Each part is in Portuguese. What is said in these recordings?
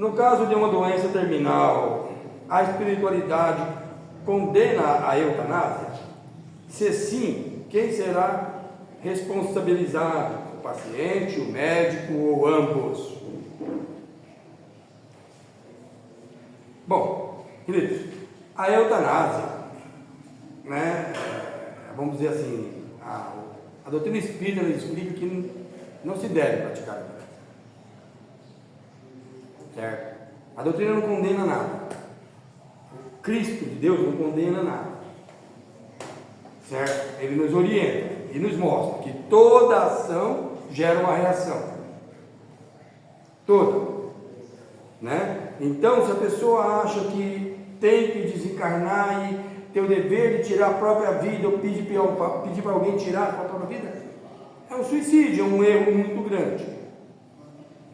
No caso de uma doença terminal, a espiritualidade condena a eutanásia? Se sim, quem será responsabilizado? O paciente, o médico ou ambos? Bom, queridos, a eutanásia, né, vamos dizer assim, a doutrina espírita nos explica que não se deve praticar a eutanásia. Certo? A doutrina não condena nada. O Cristo de Deus não condena nada. Certo? Ele nos orienta e nos mostra que toda ação gera uma reação. Toda. Né? Então, se a pessoa acha que tem que desencarnar e ter o dever de tirar a própria vida, ou pedir para alguém tirar a própria vida, é um suicídio, é um erro muito grande.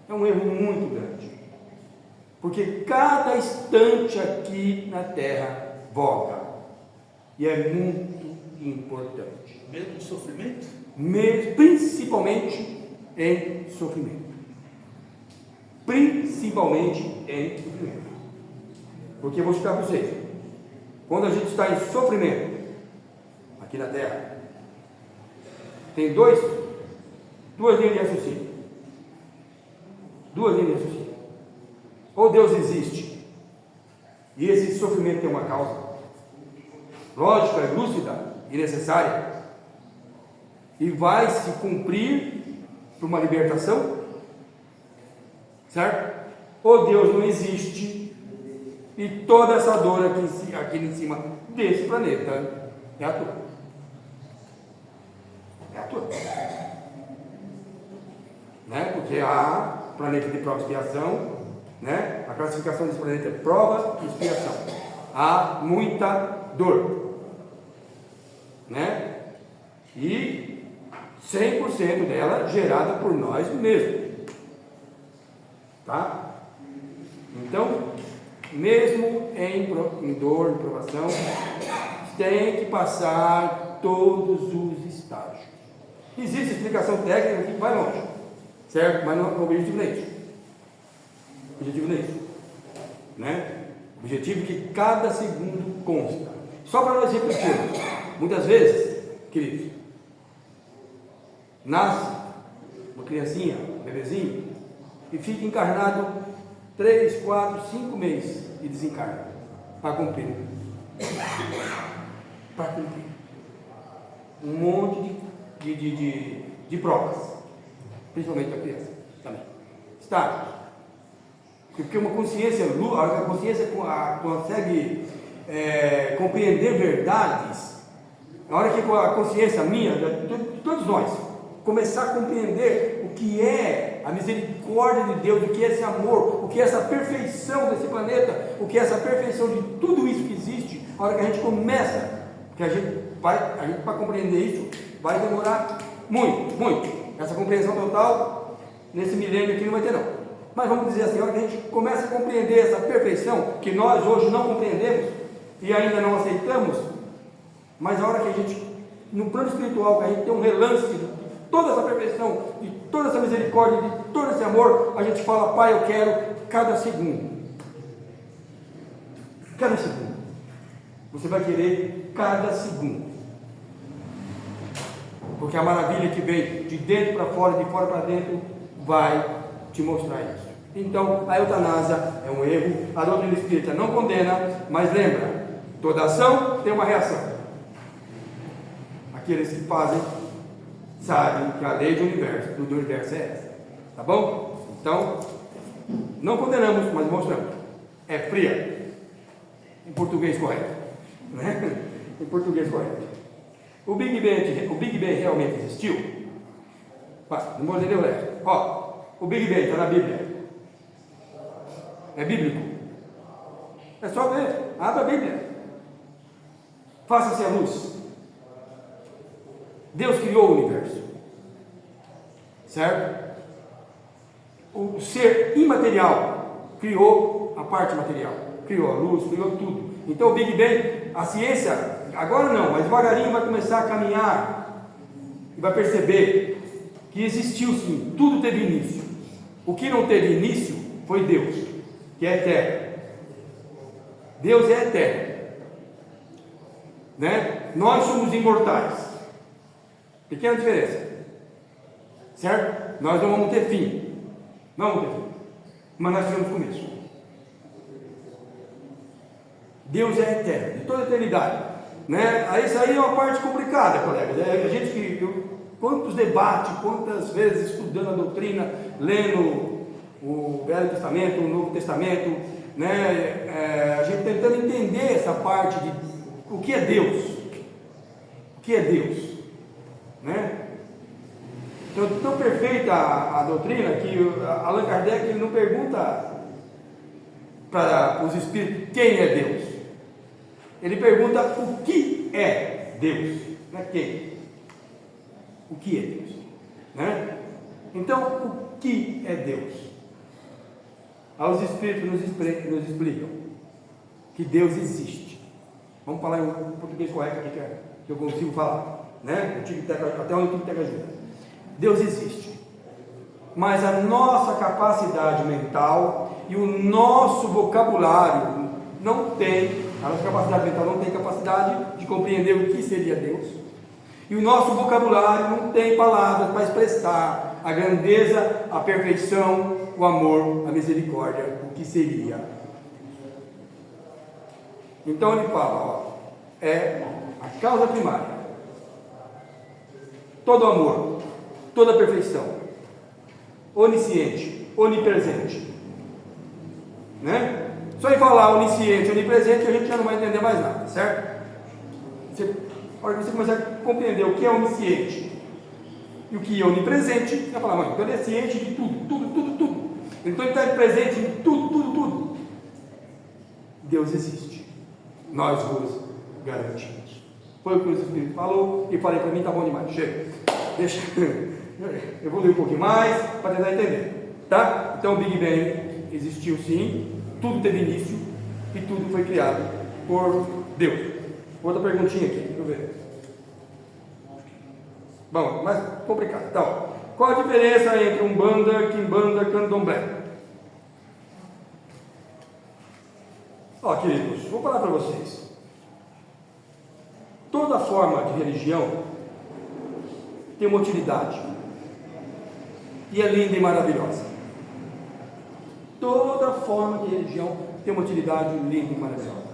É um erro muito grande. Porque cada instante aqui na Terra volta. E é muito importante. Mesmo sofrimento? Principalmente em sofrimento. Principalmente em sofrimento. Porque eu vou explicar para vocês. Quando a gente está em sofrimento, aqui na Terra, tem duas linhas de raciocínio. Duas linhas de raciocínio. Ou Deus existe, e esse sofrimento tem uma causa lógica, lúcida e necessária, e vai se cumprir por uma libertação, certo? Ou Deus não existe, e toda essa dor aqui em cima desse planeta é à toa. É à toa. Né? Porque há planeta de prova e expiação, né? A classificação desse planeta é prova e expiação. Há muita dor, né? E 100% dela gerada por nós mesmos, tá? Então, mesmo em dor, em provação, tem que passar todos os estágios. Existe explicação técnica que vai longe, certo? Mas o objetivo não é isso. O objetivo não é isso, né? O objetivo é que cada segundo consta. Só para nós repetirmos, muitas vezes, queridos, nasce uma criancinha, um bebezinho, e fica encarnado 3, 4, 5 meses e desencarna para cumprir. Para cumprir um monte de provas, principalmente para a criança também. Está? Porque uma consciência, a consciência consegue compreender verdades. Na hora que a consciência minha, de todos nós, começar a compreender o que é a misericórdia de Deus, o que é esse amor, o que é essa perfeição desse planeta, o que é essa perfeição de tudo isso que existe, a hora que a gente começa, porque a gente para compreender isso vai demorar muito, muito. Essa compreensão total nesse milênio aqui não vai ter não. Mas vamos dizer assim, a hora que a gente começa a compreender essa perfeição, que nós hoje não compreendemos e ainda não aceitamos, mas a hora que a gente, no plano espiritual, que a gente tem um relance de toda essa perfeição, de toda essa misericórdia, de todo esse amor, a gente fala, Pai, eu quero cada segundo. Cada segundo. Você vai querer cada segundo. Porque a maravilha que vem de dentro para fora, de fora para dentro, vai te mostrar isso. Então, a eutanásia é um erro, a doutrina espírita não condena, mas lembra, toda ação tem uma reação. Aqueles que fazem sabem que a lei do universo é essa, tá bom? Então, não condenamos, mas mostramos. É fria, em português correto, né? Em português correto. O Big Bang realmente existiu? Não vou ler o resto. Ó, o Big Bang está na Bíblia. É bíblico. É só ver. Abra a Bíblia. Faça-se a luz. Deus criou o universo. Certo? O ser imaterial criou a parte material. Criou a luz, criou tudo. Então o Big Bang, a ciência, agora não, mas devagarinho vai começar a caminhar e vai perceber que existiu sim, tudo teve início. O que não teve início foi Deus. que é eterno. Deus é eterno, né? Nós somos imortais. Pequena diferença, certo? Nós não vamos ter fim, não vamos ter fim, mas nós tivemos começo. Deus é eterno, de toda a eternidade, né? Aí isso aí é uma parte complicada, colegas. A gente quantos debates, quantas vezes estudando a doutrina, lendo o Velho Testamento, o Novo Testamento, né? A gente tentando entender essa parte de o que é Deus, o que é Deus, né? Então, tão perfeita a doutrina que Allan Kardec ele não pergunta para os espíritos quem é Deus, ele pergunta o que é Deus, não é quem, o que é Deus, né? Então, o que é Deus? Os espíritos nos explicam que Deus existe. Vamos falar em português correto aqui que eu consigo falar, né? Até onde o Tico Teca ajuda. Deus existe, mas a nossa capacidade mental e o nosso vocabulário não tem, a nossa capacidade mental não tem capacidade de compreender o que seria Deus, e o nosso vocabulário não tem palavras para expressar a grandeza, a perfeição, o amor, a misericórdia, o que seria. Então ele fala, é a causa primária, todo amor, toda perfeição, onisciente, onipresente, né? Só em falar onisciente, onipresente, a gente já não vai entender mais nada, certo? A hora que você começar a compreender o que é onisciente e o que é onipresente, você vai falar, mano, então ele é ciente de tudo. Então ele está presente em tudo. Deus existe, nós vos garantimos. Foi o que o Espírito falou e falei para mim, tá bom demais, chega, deixa evoluir um pouquinho mais para tentar entender, tá? Então o Big Bang existiu sim, tudo teve início e tudo foi criado por Deus. Outra perguntinha aqui, deixa eu ver. Bom, mais complicado. Então, qual a diferença entre Umbanda, Quimbanda e Candomblé? Ó, queridos, vou falar para vocês. Toda forma de religião tem uma utilidade e é linda e maravilhosa. Toda forma de religião tem uma utilidade linda e maravilhosa.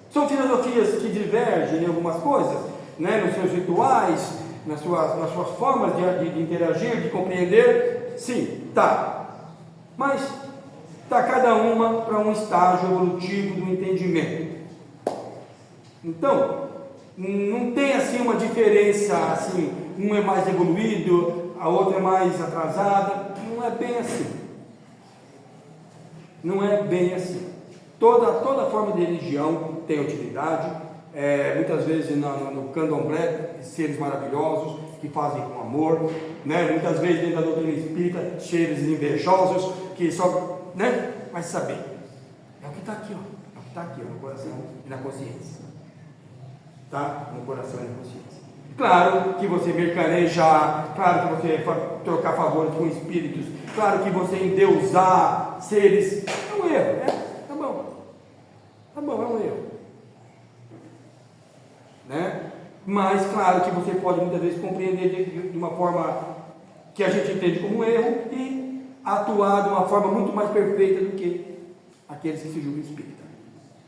São filosofias que divergem em algumas coisas, né, nos seus rituais, nas suas formas de interagir, de compreender, sim, tá. Mas está cada uma para um estágio evolutivo do entendimento. Então, não tem assim uma diferença, assim, um é mais evoluído, a outra é mais atrasada, não é bem assim. Não é bem assim. Toda forma de religião tem utilidade, muitas vezes no candomblé, seres maravilhosos que fazem com amor, né? Muitas vezes dentro da doutrina espírita, seres invejosos que só, né? Mas saber, é o que está aqui, ó. É o que está aqui, ó, no coração e na consciência, tá? No coração e na consciência. Claro que você mercanejar, claro que você trocar favores com espíritos, claro que você endeusar seres, é um erro, tá bom, é um erro, né? Mas claro que você pode muitas vezes compreender de uma forma que a gente entende como um erro e atuar de uma forma muito mais perfeita do que aqueles que se julgam espírita.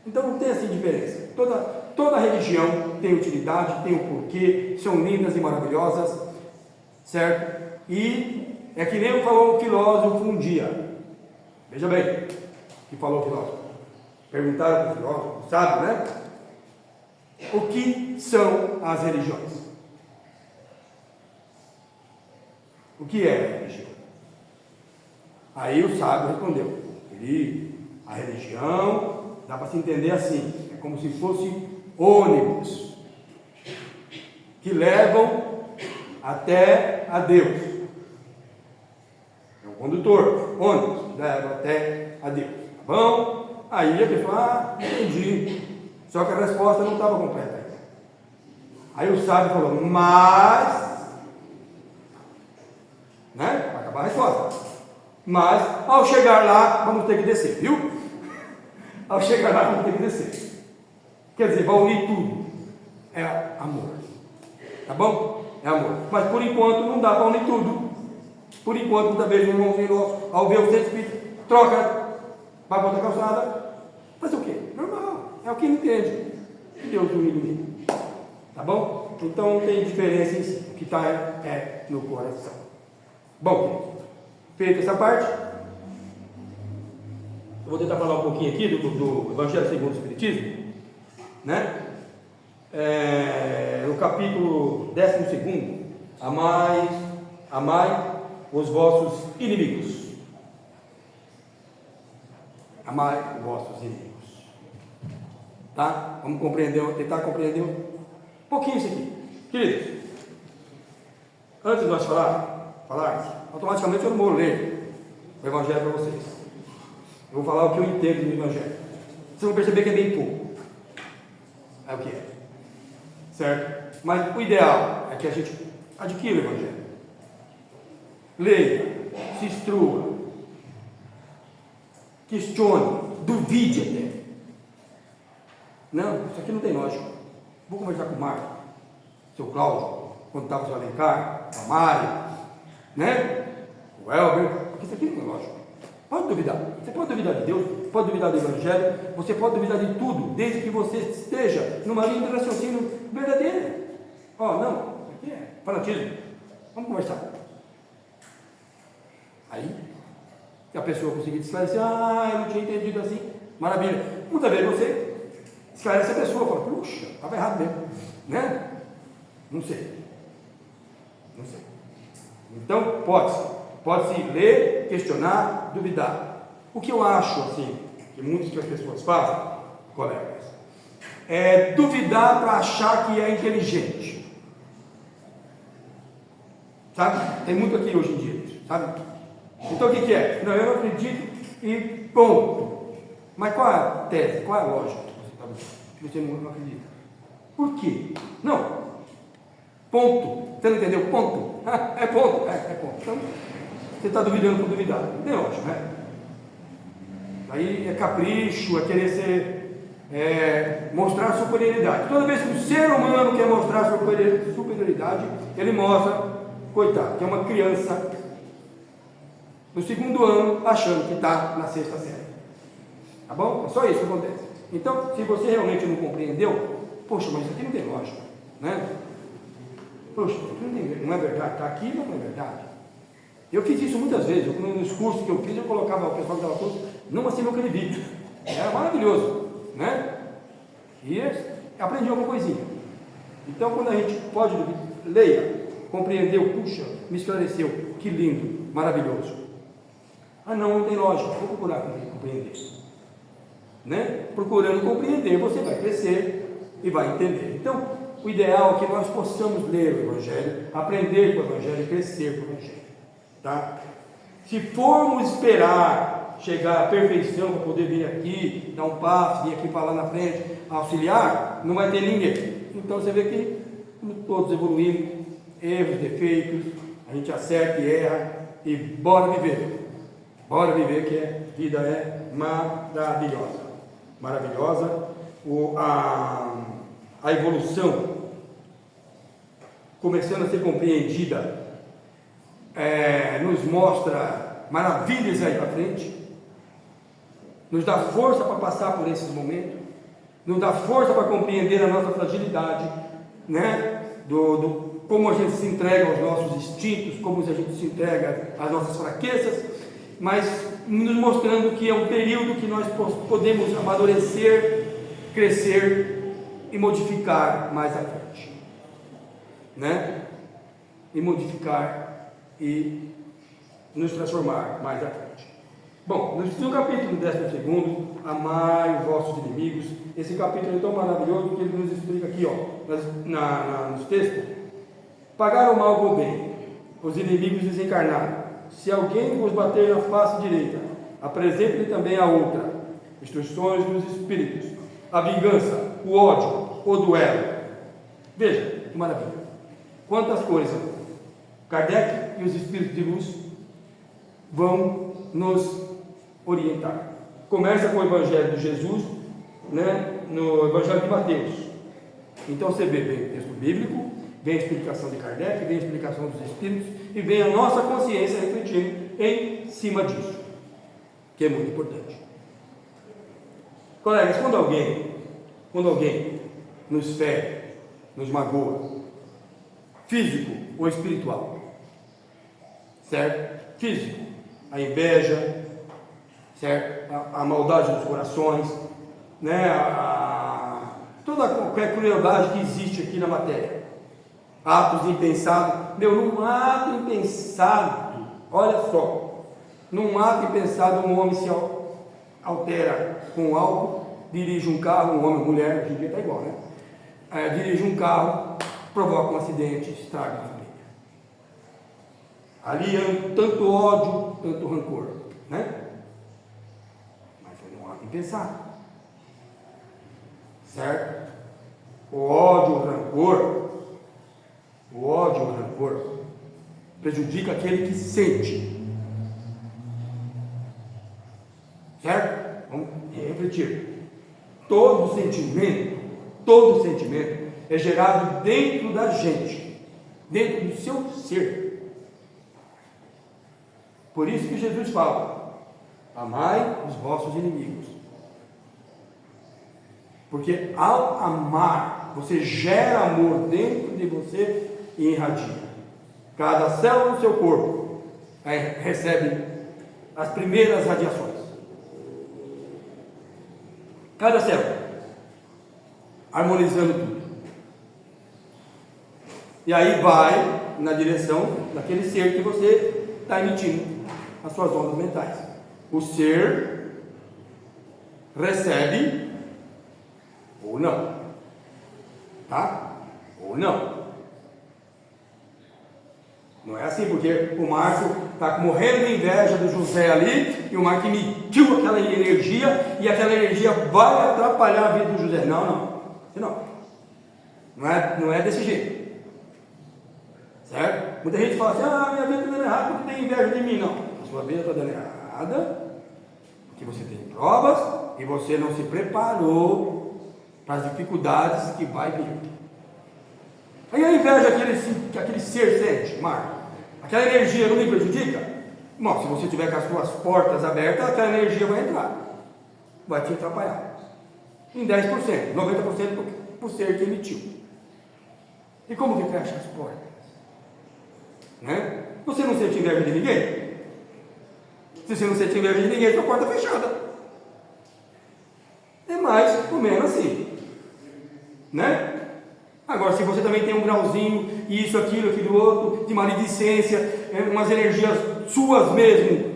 Então não tem assim diferença. Toda religião tem utilidade, tem um porquê, são lindas e maravilhosas, certo? E é que nem falou o filósofo um dia. Veja bem, que falou o filósofo. Perguntaram para o filósofo, sabe, né? O que são as religiões? O que é a religião? Aí o sábio respondeu: a religião dá para se entender assim, é como se fosse ônibus que levam até a Deus. É o condutor, ônibus, leva até a Deus. Tá bom? Aí a pessoa, entendi. Só que a resposta não estava completa ainda. Aí o sábio falou, mas, né? Vai acabar a resposta. Mas, ao chegar lá, vamos ter que descer, viu? ao chegar lá não tem que descer. Quer dizer, vai unir tudo. É amor. Tá bom? É amor. Mas por enquanto não dá para unir tudo. Por enquanto, muitas vezes, um irmãozinho nosso, ao ver o centro espírita, troca, vai para outra calçada. Fazer o quê? Normal. É o que ele entende. Deus unido. Tá bom? Então não tem diferença em si. O que está é no coração. Bom, feita essa parte, eu vou tentar falar um pouquinho aqui do Evangelho segundo o Espiritismo, né? No capítulo 12, amai os vossos inimigos. Amai os vossos inimigos. Tá? Vamos compreender, tentar compreender um pouquinho isso aqui. Queridos, antes de nós falarmos, automaticamente eu não vou ler o Evangelho para vocês. Eu vou falar o que eu entendo do Evangelho. Vocês vão perceber que é bem pouco. É o que é. Certo? Mas o ideal é que a gente adquira o Evangelho. Leia, se instrua, questione, duvide até. Não, isso aqui não tem lógica. Vou conversar com o Marco, seu Cláudio, quando estava o seu Alencar, a Mari, né? O Elber, porque isso aqui não tem lógica. Pode duvidar. Você pode duvidar de Deus, pode duvidar do Evangelho, você pode duvidar de tudo, desde que você esteja numa linha de raciocínio verdadeira. Não, isso aqui é fanatismo. Vamos conversar. Aí, se a pessoa conseguir esclarecer, eu não tinha entendido assim, maravilha. Muitas vezes você esclarece a pessoa, fala, puxa, estava errado mesmo, né? Não sei. Então, pode-se ler, questionar, duvidar. O que eu acho, assim, que muitas das pessoas fazem, colegas, é duvidar para achar que é inteligente. Sabe? Tem muito aqui hoje em dia, sabe? Então o que é? Não, eu não acredito e ponto. Mas qual é a tese? Qual é a lógica que você não acredita? Por quê? Não. Ponto. Você não entendeu? Ponto. É ponto. É ponto. Então, você está duvidando por duvidar. Não tem lógica, né? Aí é capricho, é querer mostrar superioridade. Toda vez que o ser humano quer mostrar superioridade, ele mostra, coitado, que é uma criança no 2º ano, achando que está na 6ª série. Tá bom? É só isso que acontece. Então, se você realmente não compreendeu, poxa, mas isso aqui não tem lógica, né? Poxa, isso aqui não é verdade, está aqui, não é verdade. Eu fiz isso muitas vezes, nos cursos que eu fiz, eu colocava o pessoal que dava curso numa sinuca de bico. Era maravilhoso, né? E aprendi alguma coisinha. Então, quando a gente pode leia, compreendeu, puxa, me esclareceu, que lindo, maravilhoso. Não tem lógica, vou procurar compreender. Né? Procurando compreender, você vai crescer e vai entender. Então, o ideal é que nós possamos ler o Evangelho, aprender com o Evangelho e crescer com o Evangelho. Tá? Se formos esperar chegar à perfeição para poder vir aqui, dar um passo, vir aqui falar na frente, auxiliar, não vai ter ninguém. Então você vê que todos evoluímos, erros, defeitos, a gente acerta e erra e bora viver. Bora viver, que a vida é maravilhosa. Maravilhosa. A evolução começando a ser compreendida nos mostra maravilhas aí para frente, nos dá força para passar por esses momentos, nos dá força para compreender a nossa fragilidade, né? Como a gente se entrega aos nossos instintos, como a gente se entrega às nossas fraquezas, mas nos mostrando que é um período que nós podemos amadurecer, crescer e modificar mais à frente, né? E modificar e nos transformar mais à frente. Bom, no capítulo 12, amai os vossos inimigos. Esse capítulo é tão maravilhoso que ele nos explica aqui, nos textos. Pagar o mal com o bem, os inimigos desencarnaram. Se alguém vos bater na face direita, apresente-lhe também a outra. Instruções dos espíritos, a vingança, o ódio, o duelo. Veja, que maravilha. Quantas coisas Kardec e os espíritos de luz vão nos orientar. começa com o Evangelho de Jesus, né, no Evangelho de Mateus. Então você vê, vem o texto bíblico, vem a explicação de Kardec, vem a explicação dos Espíritos, e vem a nossa consciência refletindo em cima disso, que é muito importante. Colegas, quando alguém nos fere, nos magoa, físico ou espiritual, certo? Físico, a inveja, certo? A maldade dos corações, né? Toda qualquer crueldade que existe aqui na matéria, atos impensados, num ato impensado, olha só, num ato impensado um homem se altera com álcool, dirige um carro, um homem ou mulher, hoje em dia está igual, né? Dirige um carro, provoca um acidente, estraga a família. Ali tanto ódio, tanto rancor, né? Mas foi um ato impensado, certo? O ódio, o rancor prejudica aquele que sente, certo? Vamos refletir. Todo sentimento é gerado dentro da gente, dentro do seu ser. Por isso que Jesus fala: amai os vossos inimigos. Porque ao amar, você gera amor dentro de você e irradia. Cada célula do seu corpo recebe as primeiras radiações. Cada célula, harmonizando tudo. E aí vai na direção daquele ser que você está emitindo as suas ondas mentais. O ser recebe ou não, tá? Ou não. Não é assim, porque o Márcio está morrendo de inveja do José ali, e o Márcio emitiu aquela energia, e aquela energia vai atrapalhar a vida do José. Não é desse jeito. Certo? Muita gente fala assim: minha vida está dando errado porque tem inveja de mim. Não, a sua vida está dando errada porque você tem provas e você não se preparou para as dificuldades que vai vir. Aí a inveja que aquele ser sente, Marco, aquela energia não me prejudica? Bom, se você tiver com as suas portas abertas, aquela energia vai entrar, vai te atrapalhar em 10%, 90% por ser que emitiu. E como que fecha as portas? Né? Você não sente inveja de ninguém? Se você não sente inveja de ninguém, sua porta é fechada. É mais ou menos assim, né? Agora, se você também tem um grauzinho, isso, aquilo outro, de maledicência, umas energias suas mesmo,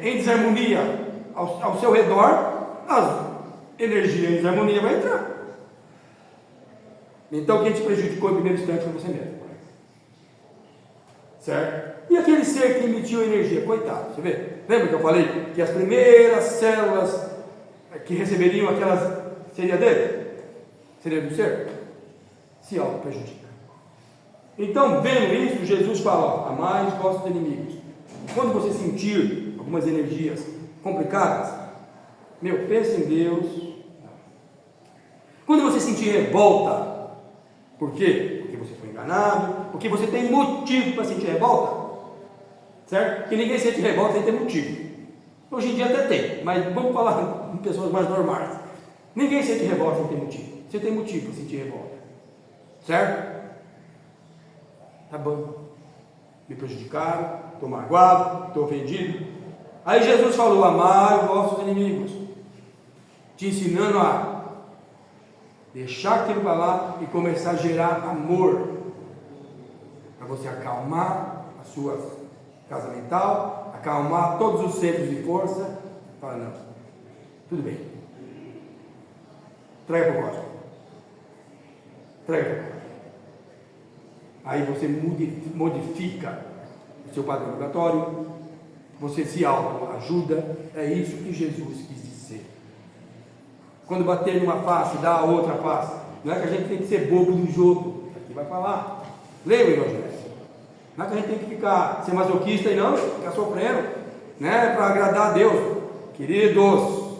em desarmonia ao seu redor, as energias em desarmonia vão entrar. Então, quem te prejudicou em primeiro instante foi você mesmo. Certo? E aquele ser que emitiu energia, coitado, você vê? Lembra que eu falei que as primeiras células que receberiam aquelas, seria dele? Seria do ser? Se auto-prejudica. Então, vendo isso, Jesus fala: amai os vossos inimigos. Quando você sentir algumas energias complicadas, pense em Deus. Quando você sentir revolta, por quê? Porque você foi enganado, porque você tem motivo para sentir revolta, certo? Porque ninguém sente revolta sem ter motivo. Hoje em dia até tem, mas vamos falar com pessoas mais normais. Ninguém sente revolta sem ter motivo. Você tem motivo para sentir revolta, certo? Tá bom, me prejudicaram, estou magoado, estou ofendido. Aí Jesus falou: amai os vossos inimigos, te ensinando a deixar aquilo para lá e começar a gerar amor, para você acalmar a sua casa mental, acalmar todos os centros de força. Fala: não, tudo bem, traga para o próximo, traga para o próximo. Aí você modifica o seu padrão vibratório, você se autoajuda. É isso que Jesus quis dizer. Quando bater numa face, dá a outra face. Não é que a gente tem que ser bobo do jogo. Aqui vai falar. Lembra, Evangelho? Não é que a gente tem que ser masoquista e não ficar sofrendo, né, para agradar a Deus. Queridos,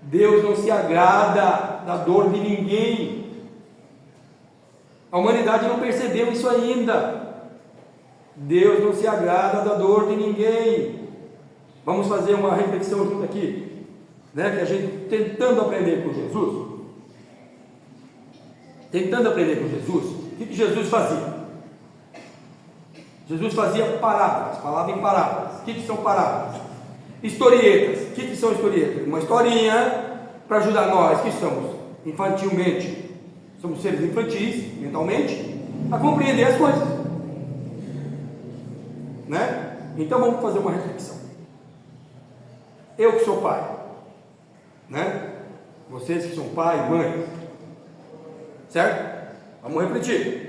Deus não se agrada da dor de ninguém. A humanidade não percebeu isso ainda. Deus não se agrada da dor de ninguém. Vamos fazer uma reflexão junto aqui, né? Que a gente tentando aprender com Jesus. O que Jesus fazia? Jesus fazia parábolas, falava em parábolas. O que são parábolas? Historietas. O que são historietas? Uma historinha para ajudar nós que somos infantilmente, somos seres infantis, mentalmente, a compreender as coisas, né? Então vamos fazer uma reflexão. Eu que sou pai, né? Vocês que são pai, mãe, certo? Vamos refletir.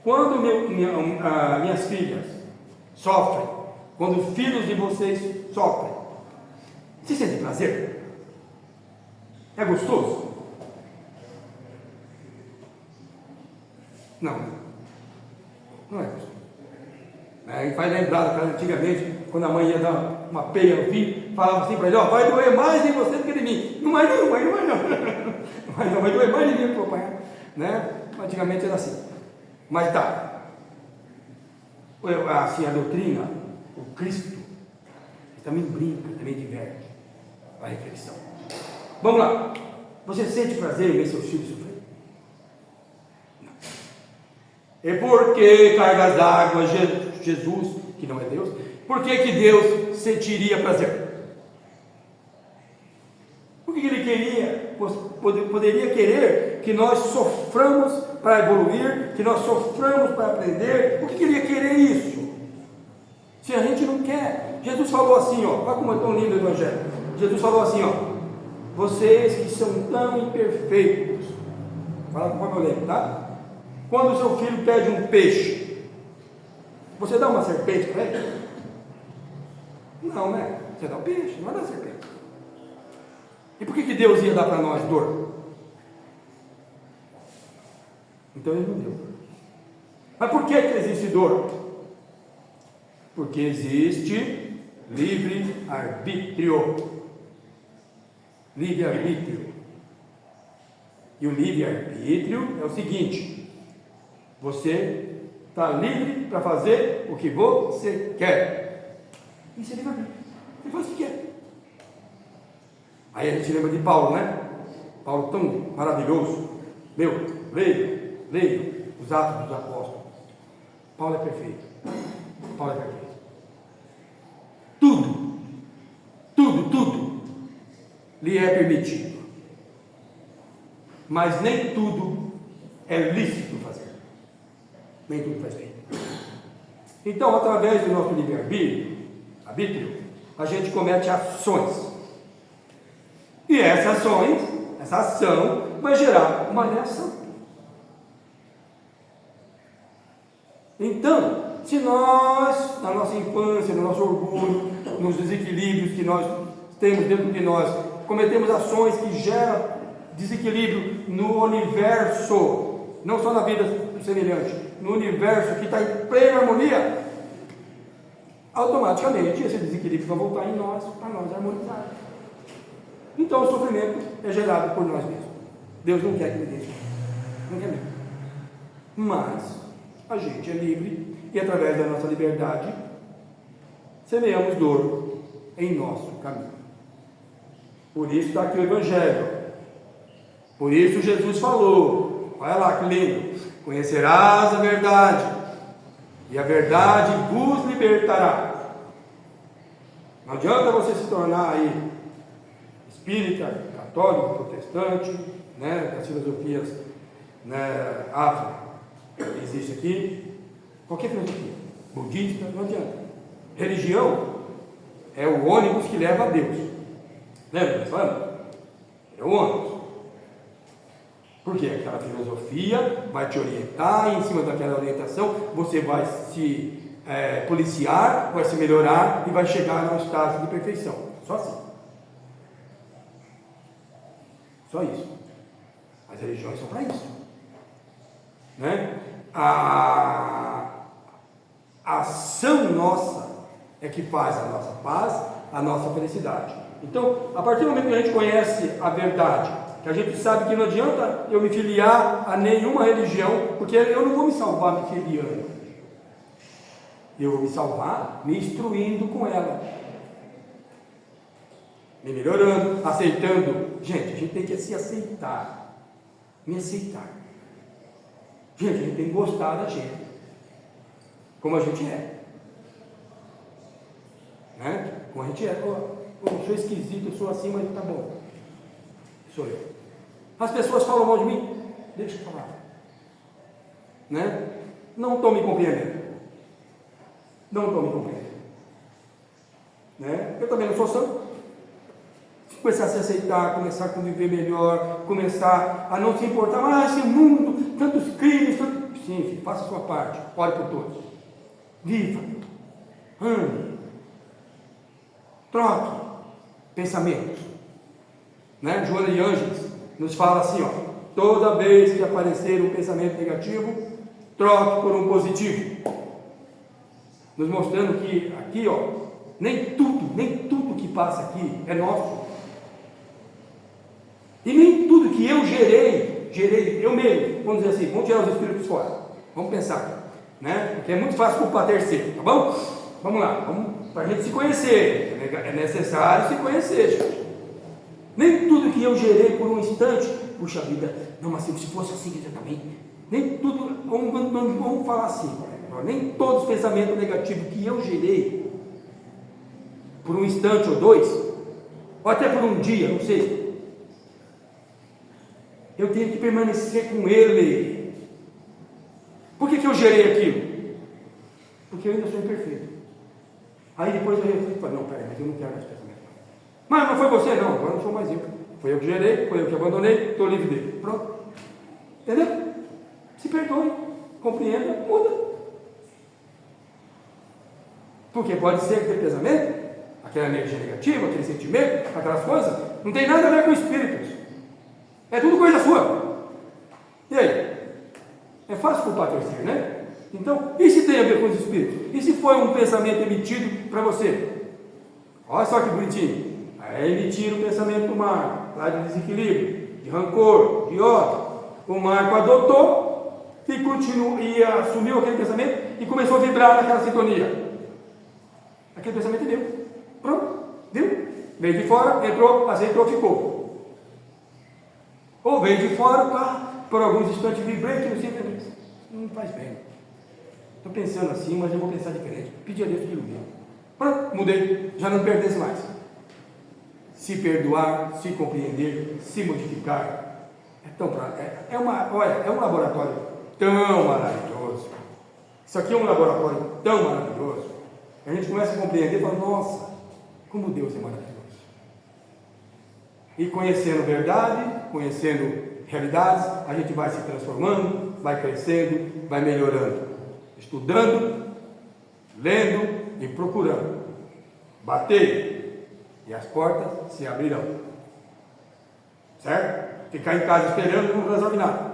Quando minhas filhas sofrem, quando filhos de vocês sofrem, você sente prazer? É gostoso? Não é gostoso. Aí faz lembrar, antigamente, quando a mãe ia dar uma peia no filho, falava assim para ele: ó, vai doer mais em você do que em mim. Não vai não. Vai doer mais em mim que o papai, né? Antigamente era assim. Mas tá, assim, a doutrina, o Cristo, também brinca, também diverte. A reflexão. Vamos lá. Você sente prazer em ver seus filhos sofrer? Não. E por que cargas d'água, Jesus, que não é Deus, por que Deus sentiria prazer? Por que Ele queria, poderia querer que nós soframos para evoluir, que nós soframos para aprender? Por que Ele ia querer isso? Se a gente não quer. Jesus falou assim, ó, olha como é tão lindo o Evangelho. Jesus falou assim, ó: vocês que são tão imperfeitos, fala conforme eu lembro, tá? Quando o seu filho pede um peixe, você dá uma serpente para ele? Não, né? Você dá um peixe, não dá serpente. E por que Deus ia dar para nós dor? Então Ele não deu. Mas por que existe dor? Porque existe livre-arbítrio. Livre-arbítrio. E o livre-arbítrio é o seguinte: você está livre para fazer o que você quer. Isso é livre-arbítrio. Você faz o que quer. Aí a gente lembra de Paulo, né? Paulo tão maravilhoso. Leia os Atos dos Apóstolos. Paulo é perfeito. Tudo lhe é permitido. Mas nem tudo é lícito fazer. Nem tudo faz bem. Então, através do nosso livre-arbítrio, a gente comete ações. E essa ação vai gerar uma reação. Então, se nós, na nossa infância, no nosso orgulho, nos desequilíbrios que nós temos dentro de nós, cometemos ações que geram desequilíbrio no universo, não só na vida semelhante, no universo que está em plena harmonia, automaticamente esse desequilíbrio vai voltar em nós, para nós harmonizar. Então o sofrimento é gerado por nós mesmos. Deus não quer que ele deixe. Não quer mesmo. Mas a gente é livre e através da nossa liberdade semeamos dor em nosso caminho. Por isso está aqui o Evangelho. Por isso Jesus falou, olha lá que lindo: conhecerás a verdade e a verdade vos libertará. Não adianta você se tornar aí espírita, católico, protestante, né, das filosofias, né, afro que existe aqui, qualquer filosofia, budista, não adianta. Religião é o ônibus que leva a Deus. Lembra? É o ônibus. Porque aquela filosofia vai te orientar, e em cima daquela orientação você vai se policiar, vai se melhorar e vai chegar a um estágio de perfeição. Só assim. Só isso. As religiões são para isso, né? A ação nossa é que faz a nossa paz, a nossa felicidade. Então, a partir do momento que a gente conhece a verdade, que a gente sabe que não adianta eu me filiar a nenhuma religião, porque eu não vou me salvar me filiando, eu vou me salvar me instruindo com ela, me melhorando, aceitando. Gente, a gente tem que se aceitar, me aceitar. Gente, a gente tem que gostar da gente, como a gente é, né? Como a gente é. Eu sou esquisito, eu sou assim, mas tá bom, sou eu. As pessoas falam mal de mim, deixa eu falar, né? Não estou me compreendendo, né? Eu também não sou santo. Começar a se aceitar, começar a conviver melhor, começar a não se importar, esse mundo, tantos crimes, sim, faça a sua parte, ore por todos, viva, ame, troque pensamentos, né? Joana de Ângeles nos fala assim, toda vez que aparecer um pensamento negativo, troque por um positivo, nos mostrando que aqui, nem tudo que passa aqui é nosso. E nem tudo que eu gerei eu mesmo. Vamos dizer assim, vamos tirar os espíritos fora. Vamos pensar, né? Porque é muito fácil culpar terceiro, tá bom? Vamos lá, para a gente se conhecer. É necessário se conhecer, gente. Nem tudo que eu gerei por um instante, puxa vida, não, mas se fosse assim eu também. Nem tudo, vamos falar assim, nem todos os pensamentos negativos que eu gerei por um instante ou dois, ou até por um dia, não sei, eu tenho que permanecer com ele. Por que eu gerei aquilo? Porque eu ainda sou imperfeito. Aí depois eu reflito e falo, não, peraí, mas eu não quero mais pensamento. Mas não foi você? Não, agora não sou mais eu. Foi eu que gerei, foi eu que abandonei, estou livre dele. Pronto. Entendeu? Se perdoe, compreenda, muda. Porque pode ser aquele pensamento, aquela energia negativa, aquele sentimento, aquelas coisas, não tem nada a ver com espíritos. É tudo coisa sua. E aí? É fácil culpar terceiro, né? Então, e se tem a ver com os espíritos? E se foi um pensamento emitido para você? Olha só que bonitinho. Aí emitiram o pensamento do Marco, lá de desequilíbrio, de rancor, de ódio. O Marco adotou e continuou, e assumiu aquele pensamento e começou a vibrar naquela sintonia. Aquele pensamento deu. Pronto, viu? Veio de fora, entrou, aceitou, ficou. Ou veio de fora, por alguns instantes vibrei, que não faz bem. Estou pensando assim, mas eu vou pensar diferente. Pedi a Deus que ilumine. Pronto, mudei, já não pertence mais. Se perdoar, se compreender, se modificar, é um laboratório tão maravilhoso. Isso aqui é um laboratório tão maravilhoso. A gente começa a compreender e fala, nossa, como Deus é maravilhoso. E conhecendo verdade, conhecendo realidades, a gente vai se transformando, vai crescendo, vai melhorando, estudando, lendo e procurando. Bater e as portas se abrirão. Certo? Ficar em casa esperando não resolve nada.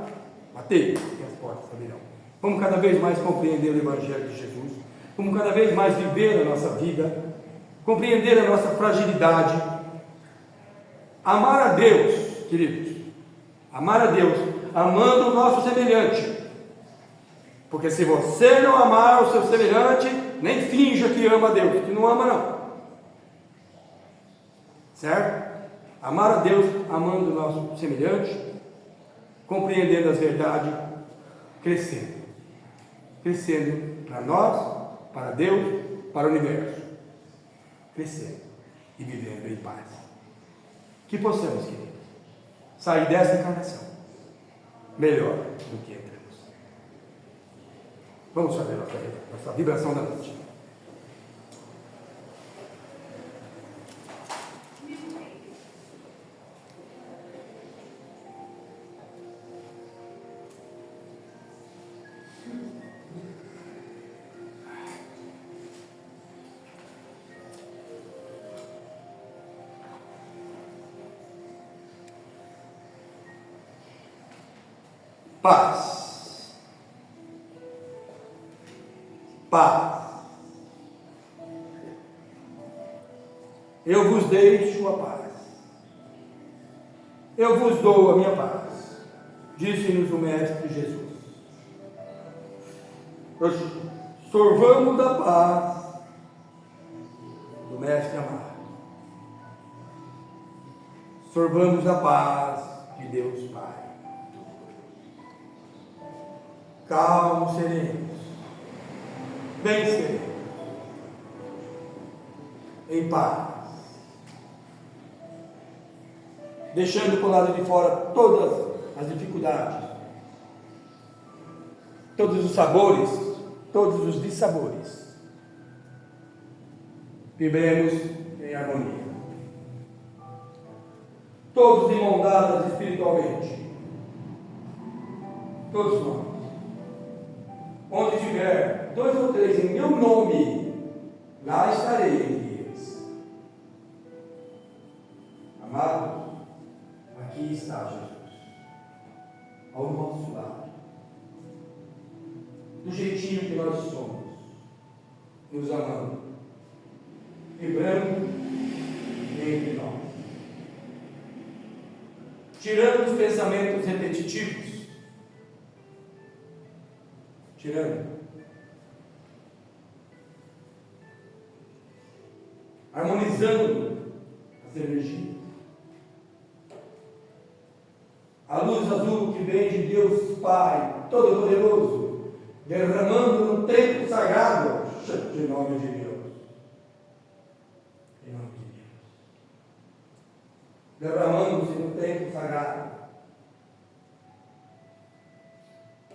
Bater e as portas se abrirão. Vamos cada vez mais compreender o Evangelho de Jesus. Vamos cada vez mais viver a nossa vida, compreender a nossa fragilidade. Amar a Deus, queridos, amar a Deus, amando o nosso semelhante, porque se você não amar o seu semelhante, nem finja que ama a Deus, que não ama não, certo? Amar a Deus, amando o nosso semelhante, compreendendo as verdades, crescendo para nós, para Deus, para o universo, crescendo e vivendo em paz. Que possamos, queridos, sair dessa encarnação melhor do que entramos. Vamos fazer nossa vibração da noite. Paz. Paz. Eu vos deixo a paz. Eu vos dou a minha paz, disse-nos o Mestre Jesus. Nós sorvamos da paz do Mestre amado. Sorvamos a paz de Deus Pai. Calmos, serenos, bem serenos, em paz, deixando para o lado de fora todas as dificuldades, todos os sabores, todos os dissabores. Vivemos em harmonia, todos de mão dadas espiritualmente, todos nós. Onde tiver 2 ou 3 em meu nome, lá estarei entre eles. Amado, aqui está Jesus, ao nosso lado, do jeitinho que nós somos, nos amando, vibrando entre nós, tirando os pensamentos repetitivos, harmonizando as energias. A luz azul que vem de Deus Pai Todo-Poderoso, derramando no templo sagrado, em nome de Deus. Em nome de Deus. Derramando-se no templo sagrado.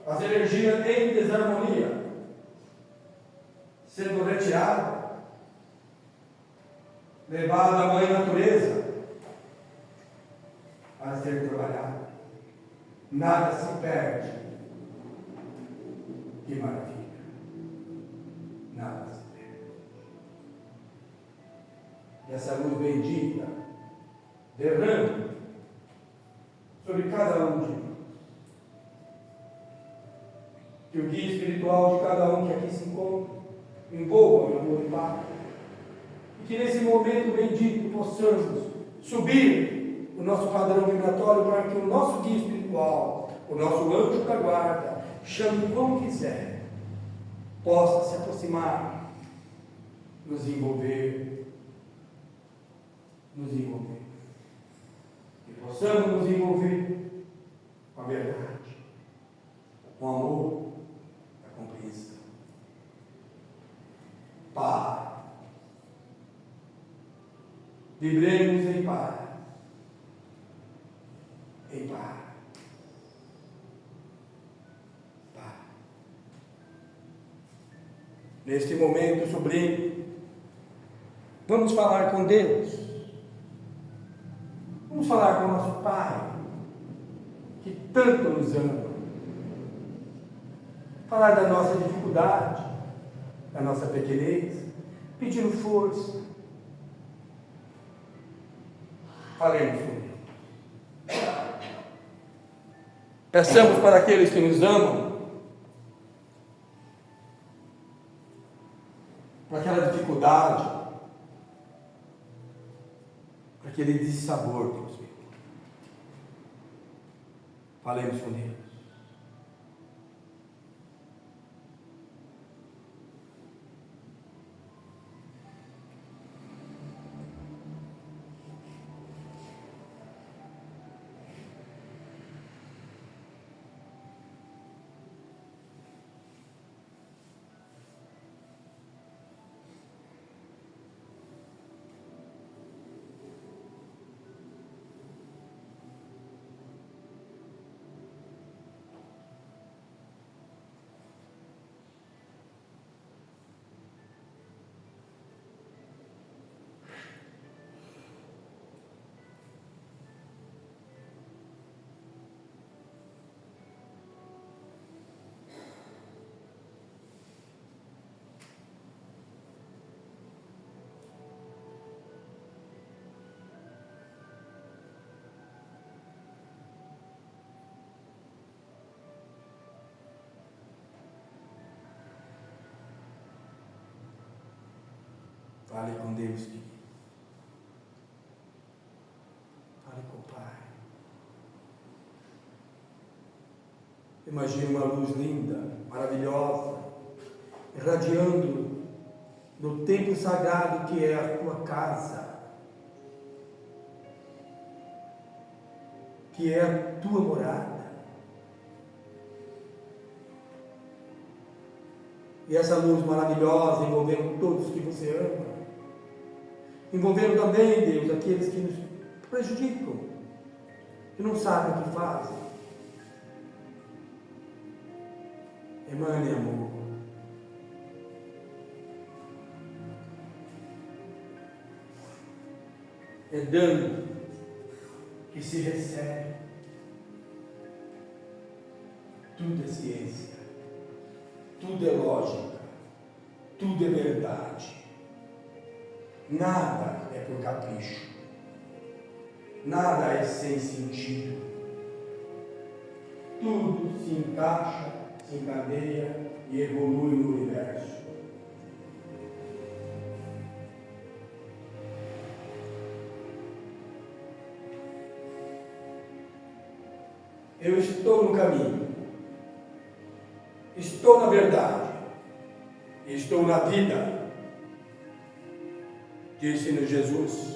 As energias em desarmonia, sendo retirada, levada à mãe natureza, a ser trabalhada. Nada se perde. Que maravilha! Nada se perde. E essa luz bendita derrama sobre cada um de nós. Que o guia espiritual de cada um que aqui se encontra envolva o amor e paz. E que nesse momento bendito possamos subir o nosso padrão vibratório para que o nosso guia espiritual, o nosso anjo da guarda, chame como quiser, possa se aproximar, nos envolver. Que possamos nos envolver com a verdade, com o amor, a compreensão. Paz. Vibremos em paz. Em paz. Paz. Neste momento sublime, vamos falar com Deus. Vamos falar com o nosso Pai, que tanto nos ama. Falar da nossa dificuldade, da nossa pequenez, pedindo força. Falemos com Deus. Peçamos para aqueles que nos amam, para aquela dificuldade, para aquele dissabor que nos vem. Falemos com Deus. Fale com Deus, querido. Imagine uma luz linda, maravilhosa, irradiando no templo sagrado que é a tua casa, que é a tua morada. E essa luz maravilhosa envolvendo todos que você ama, envolvendo também, Deus, aqueles que nos prejudicam, que não sabem o que fazem. Emane amor. É dano que se recebe. Tudo é ciência, tudo é lógica, tudo é verdade. Nada é por capricho, nada é sem sentido. Tudo se encaixa, se encadeia e evolui no universo. Eu estou no caminho, estou na verdade, estou na vida, disse-nos Jesus.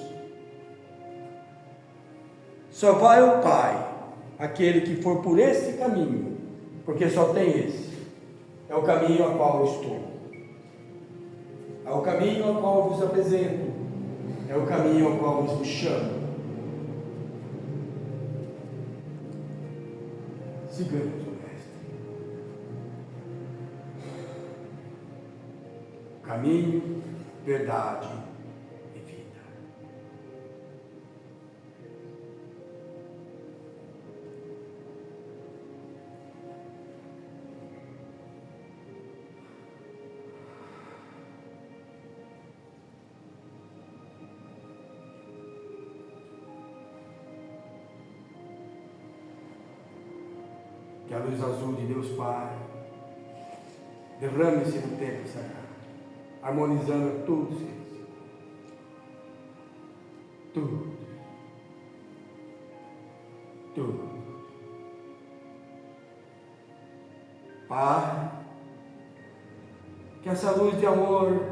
Só vai ao Pai aquele que for por esse caminho, porque só tem esse. É o caminho ao qual eu estou, é o caminho ao qual eu vos apresento, é o caminho ao qual eu vos chamo. Sigamos o Mestre. Caminho, verdade e vida. Que a luz azul de Deus Pai derrame-se no templo sagrado, harmonizando todos eles. Tudo. Pai, que essa luz de amor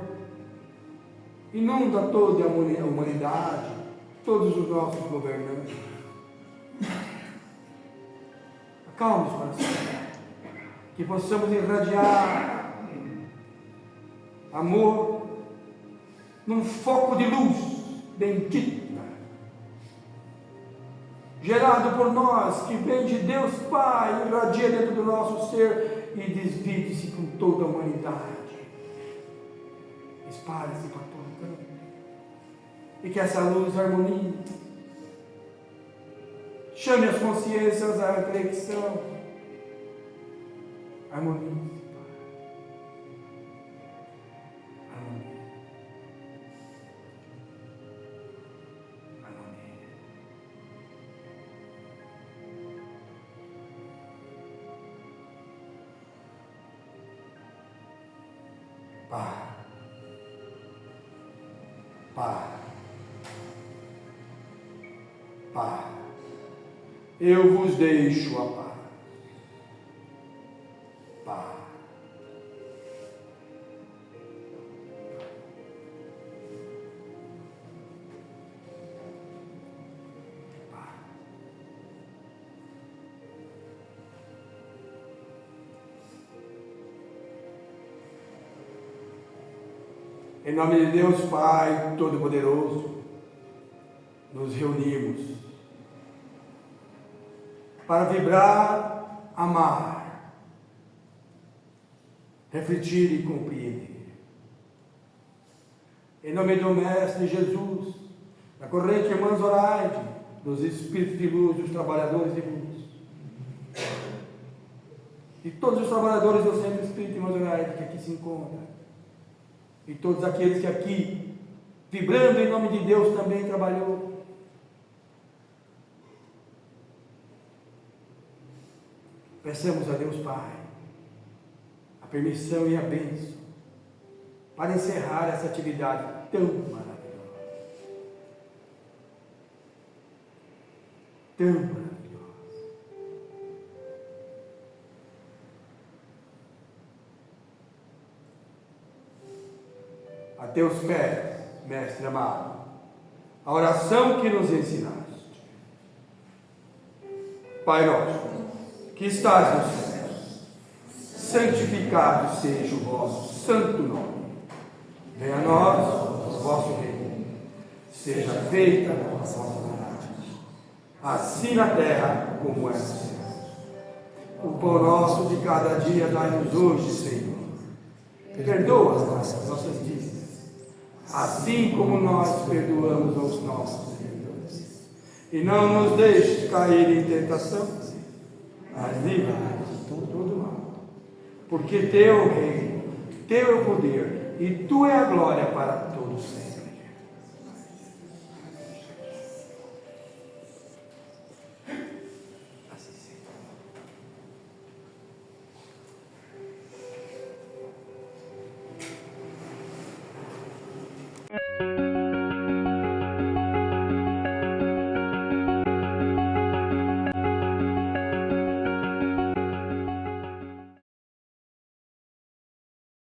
inunda toda a humanidade, todos os nossos governantes. Acalme os corações, que possamos irradiar amor num foco de luz bendita, gerado por nós, que vem de Deus Pai, irradia dentro do nosso ser e divide-se com toda a humanidade, espalhe-se para todo canto, e que essa luz harmonize, chame as consciências à reflexão, harmonize. Pai, eu vos deixo a paz. Pai. Em nome de Deus Pai Todo-Poderoso, nos reunimos para vibrar, amar, refletir e compreender. Em nome do Mestre Jesus, da corrente Irmã Zoraide, dos Espíritos de Luz, dos Trabalhadores de Luz, e todos os trabalhadores do Centro Espírita Irmã Zoraide que aqui se encontram, e todos aqueles que aqui, vibrando em nome de Deus, também trabalhou. Peçamos a Deus Pai a permissão e a bênção para encerrar essa atividade tão maravilhosa. Tão maravilhosa. teus pés, Mestre amado, a oração que nos ensinaste. Pai nosso, que estás no céu, santificado seja o vosso santo nome. Venha a nós o vosso reino. Seja feita a vossa vontade, assim na terra como é no céu. O pão nosso de cada dia dai-nos hoje, Senhor. Perdoa as nossas dívidas, assim como nós perdoamos aos nossos devedores. E não nos deixes cair em tentação, mas livra-nos de todo mal. Porque teu é o reino, teu é o poder, e tua é a glória para todos sempre.